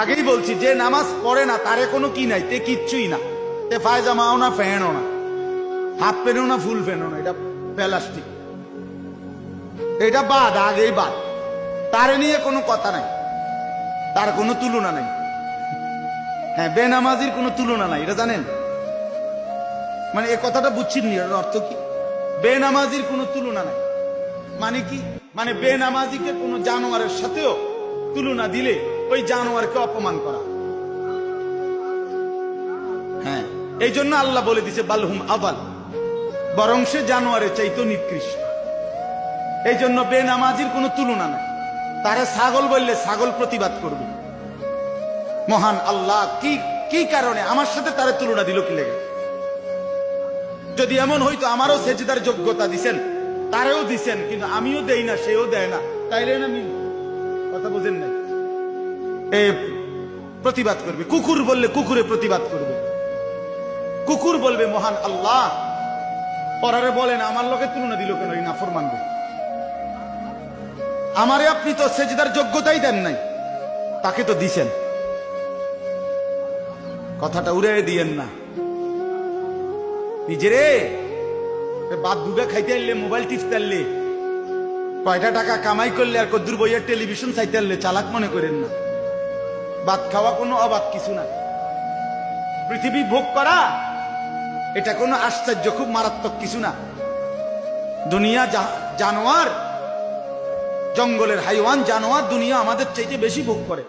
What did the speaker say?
আগেই বলছি, যে নামাজ পড়ে না তারে কোনো কি নাই, তে কিচ্ছুই না, তে পায়জামাও না, ফ্যানও না, হাফ প্যান্টও না, ফুল প্যান্টও না, এটা প্লাস্টিক, এটা বাদ, আগেই বাদ। তারে নিয়ে কোনো কথা নাই, তার কোনো তুলনা নাই। হ্যাঁ, বেনামাজির কোনো তুলনা নাই, এটা জানেন? মানে এ কথাটা বুঝছেন নি, এর অর্থ কি? বেনামাজির কোনো তুলনা নাই মানে কি? মানে বেনামাজিকে কোনো জানোয়ারের সাথেও তুলনা দিলে ওই জানোয়ারকে অপমান করা। হ্যাঁ, এই জন্য আল্লাহ বলে দিছে বালহুম আবাল, বরং সে জানোয়ারের চাইতো নিকৃষ্ট। এই জন্য বেনামাজির কোনো তুলনা নাই। তারে ছাগল বললে ছাগল প্রতিবাদ করবে। মহান আল্লাহ কি কি কারণে আমার সাথে তারে তুলনা দিল কি লেগে? যদি এমন হইতো আমারও সেজদার যোগ্যতা দিছেন, তারেও দিছেন, কিন্তু আমিও দেই না, সেও দেয় না, তাইলে না মিল? কথা বুঝেন না? এ প্রতিবাদ করবে। কুকুর বললে কুকুরে প্রতিবাদ করবে। কুকুর বলবে মহান আল্লাহ, পরারে বলেন আমার লোকে তুলনা দিল কেন? এই নাফরমান বলে আমারে আপনি তো সেজদার যোগ্যতাই দেন নাই, তাকে তো দিছেন। কথাটা উড়ে দিয়েন না। নিজেরে বাদ দুটা খাইতে আনলে, মোবাইল টিপতে আনলে, কয়টা টাকা কামাই করলে, আর কদ্দুর বইয়ের টেলিভিশন চাইতে আনলে চালাক মনে করেন না। ভাত খাওয়া কোনো অবাক কিছু না। পৃথিবী ভোগ করা এটা কোনো আশ্চর্য, খুব মারাত্মক কিছু না। দুনিয়া জানোয়ার, জঙ্গলের হাইওয়ান জানোয়ার দুনিয়া আমাদের চাইতে বেশি ভোগ করে।